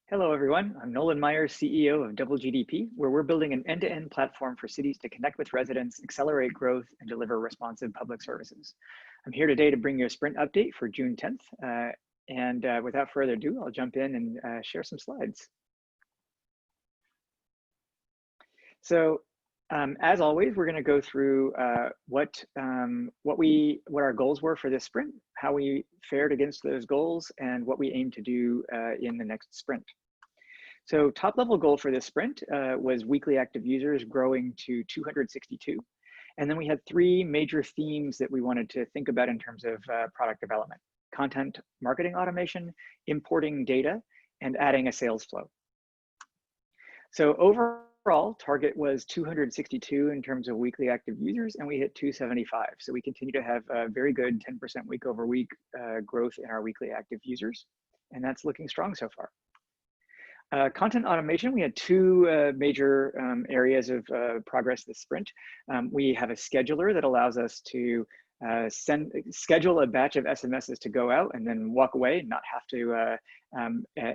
Hello, everyone. I'm Nolan Myers, CEO of Double GDP, where we're building an end-to-end platform for cities to connect with residents, accelerate growth, and deliver responsive public services. I'm here today to bring you a sprint update for June 10th. Without further ado, I'll jump in and share some slides. So as always, we're going to go through what our goals were for this sprint, how we fared against those goals, and what we aim to do in the next sprint. So top level goal for this sprint was weekly active users growing to 262. And then we had three major themes that we wanted to think about in terms of product development: content marketing automation, importing data, and adding a sales flow. So overall, target was 262 in terms of weekly active users, and we hit 275. So we continue to have a very good 10% week over week growth in our weekly active users, and that's looking strong so far. Content automation, we had two major areas of progress this sprint. We have a scheduler that allows us to schedule a batch of SMSs to go out and then walk away and not have to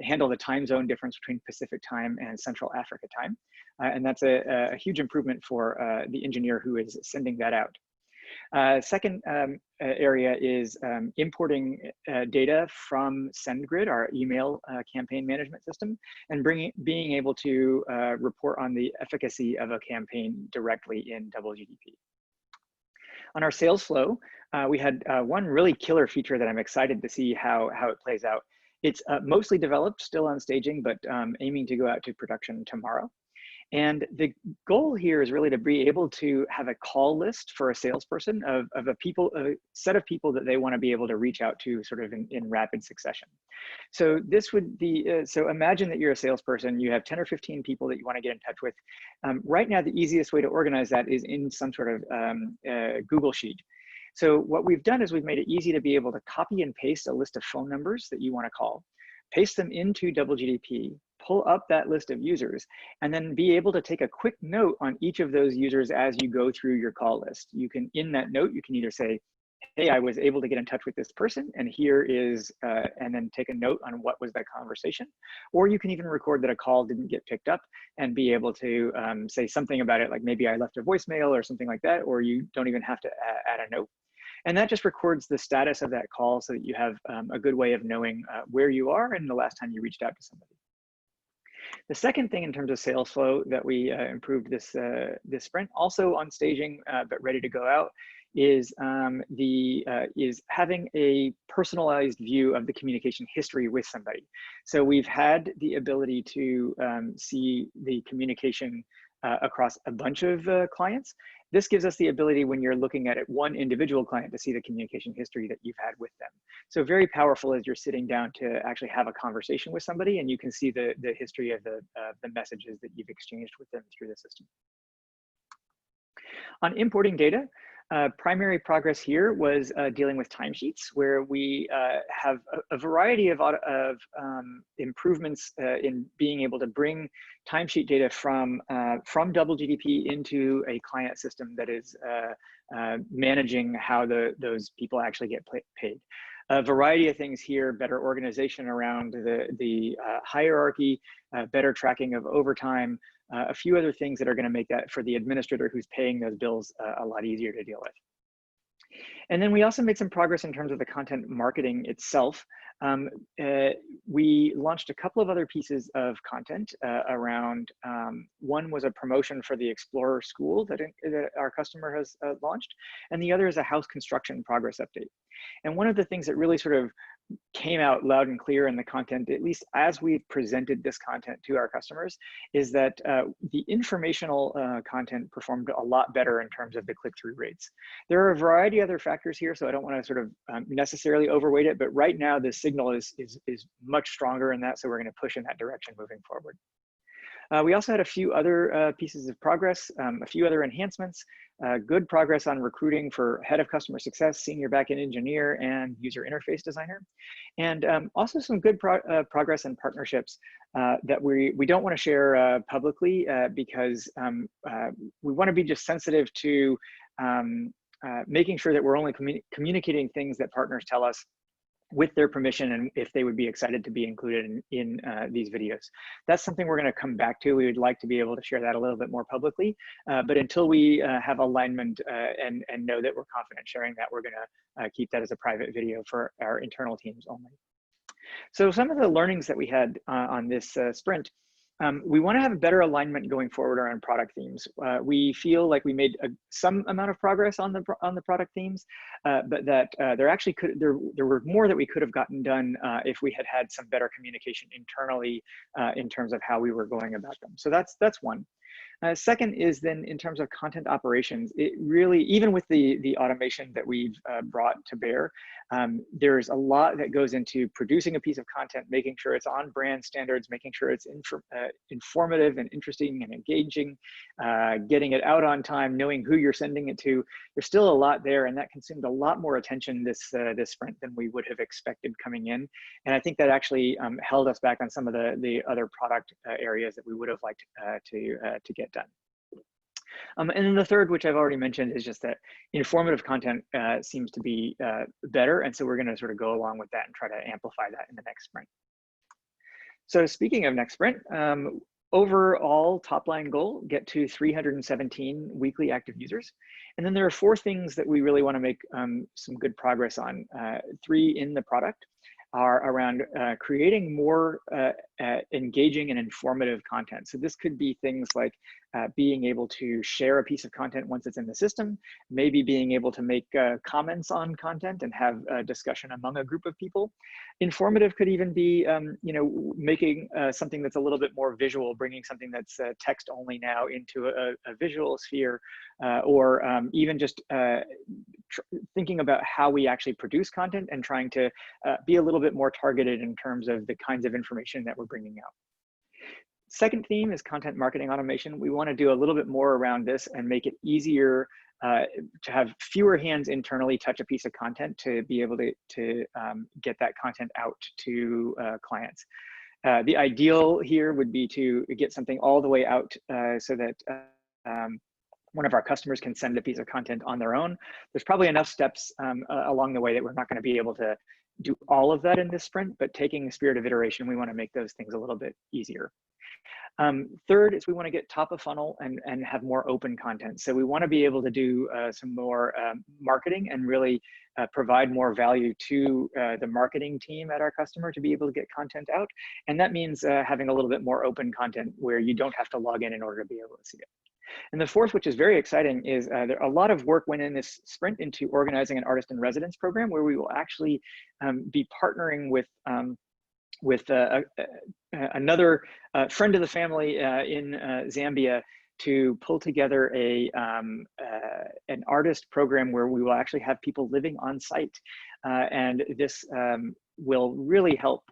handle the time zone difference between Pacific time and Central Africa time. And that's a huge improvement for the engineer who is sending that out. Second area is importing data from SendGrid, our email campaign management system, and being able to report on the efficacy of a campaign directly in Double GDP. On our sales flow, we had one really killer feature that I'm excited to see how it plays out. It's mostly developed, still on staging, but aiming to go out to production tomorrow. And the goal here is really to be able to have a call list for a salesperson of a set of people that they want to be able to reach out to sort of in rapid succession. So this would be, so imagine that you're a salesperson, you have 10 or 15 people that you want to get in touch with. Right now, the easiest way to organize that is in some sort of Google Sheet. So what we've done is we've made it easy to be able to copy and paste a list of phone numbers that you want to call, paste them into Double GDP, pull up that list of users, and then be able to take a quick note on each of those users as you go through your call list. You can, in that note, you can either say, hey, I was able to get in touch with this person, and here is, and then take a note on what was that conversation. Or you can even record that a call didn't get picked up and be able to say something about it, like maybe I left a voicemail or something like that, or you don't even have to add a note. And that just records the status of that call so that you have a good way of knowing where you are and the last time you reached out to somebody. The second thing in terms of sales flow that we improved this sprint, also on staging but ready to go out, is having a personalized view of the communication history with somebody. So we've had the ability to see the communication across a bunch of clients. This gives us the ability, when you're looking at it, one individual client, to see the communication history that you've had with them. So very powerful as you're sitting down to actually have a conversation with somebody, and you can see the history of the messages that you've exchanged with them through the system. On importing data, primary progress here was dealing with timesheets, where we have a variety of improvements in being able to bring timesheet data from Double GDP into a client system that is managing how those people actually get paid. A variety of things here: better organization around the hierarchy, better tracking of overtime, a few other things that are going to make that, for the administrator who's paying those bills, a lot easier to deal with. And then we also made some progress in terms of the content marketing itself. We launched a couple of other pieces of content around, one was a promotion for the Explorer School that our customer has launched, and the other is a house construction progress update. And one of the things that really sort of came out loud and clear in the content, at least as we've presented this content to our customers, is that the informational content performed a lot better in terms of the click-through rates. There are a variety of other factors here, so I don't want to sort of necessarily overweight it, but right now the signal is much stronger in that, so we're going to push in that direction moving forward. We also had a few other pieces of progress, a few other enhancements, good progress on recruiting for head of customer success, senior backend engineer, and user interface designer. And also some good progress in partnerships that we don't want to share publicly because we want to be just sensitive to making sure that we're only communicating things that partners tell us with their permission and if they would be excited to be included in these videos. That's something we're going to come back to. We would like to be able to share that a little bit more publicly, but until we have alignment and know that we're confident sharing that, we're going to keep that as a private video for our internal teams only. So some of the learnings that we had on this sprint, we want to have a better alignment going forward around product themes. We feel like we made some amount of progress on the product themes, but that there were more that we could have gotten done if we had had some better communication internally in terms of how we were going about them. So that's one. Second is then in terms of content operations, it really, even with the automation that we've brought to bear, there's a lot that goes into producing a piece of content, making sure it's on brand standards, making sure it's informative and interesting and engaging, getting it out on time, knowing who you're sending it to. There's still a lot there, and that consumed a lot more attention this sprint than we would have expected coming in. And I think that actually held us back on some of the other product areas that we would have liked to get done. And then the third, which I've already mentioned, is just that informative content seems to be better. And so we're going to sort of go along with that and try to amplify that in the next sprint. So speaking of next sprint, overall top line goal, get to 317 weekly active users. And then there are 4 things that we really want to make some good progress on. 3 in the product are around creating more engaging and informative content. So this could be things like being able to share a piece of content once it's in the system, maybe being able to make comments on content and have a discussion among a group of people. Informative could even be, making something that's a little bit more visual, bringing something that's text only now into a visual sphere, or even just thinking about how we actually produce content and trying to be a little bit more targeted in terms of the kinds of information that we're bringing out. Second theme is content marketing automation. We want to do a little bit more around this and make it easier to have fewer hands internally touch a piece of content to be able to get that content out to clients. The ideal here would be to get something all the way out so that one of our customers can send a piece of content on their own. There's probably enough steps along the way that we're not going to be able to do all of that in this sprint, but taking the spirit of iteration, we want to make those things a little bit easier. Third is we want to get top of funnel and have more open content. So we want to be able to do some more marketing and really provide more value to the marketing team at our customer to be able to get content out. And that means having a little bit more open content where you don't have to log in order to be able to see it. And the fourth, which is very exciting, is a lot of work went in this sprint into organizing an artist in residence program where we will actually be partnering with another friend of the family in Zambia to pull together an artist program where we will actually have people living on site. And this will really help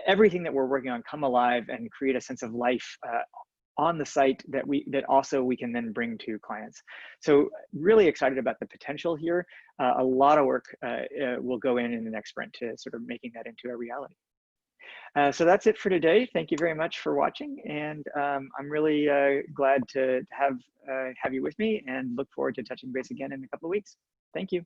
everything that we're working on come alive and create a sense of life on the site that also we can then bring to clients. So really excited about the potential here. A lot of work will go in the next sprint to sort of making that into a reality. So that's it for today. Thank you very much for watching, and I'm really glad to have you with me, and look forward to touching base again in a couple of weeks. Thank you.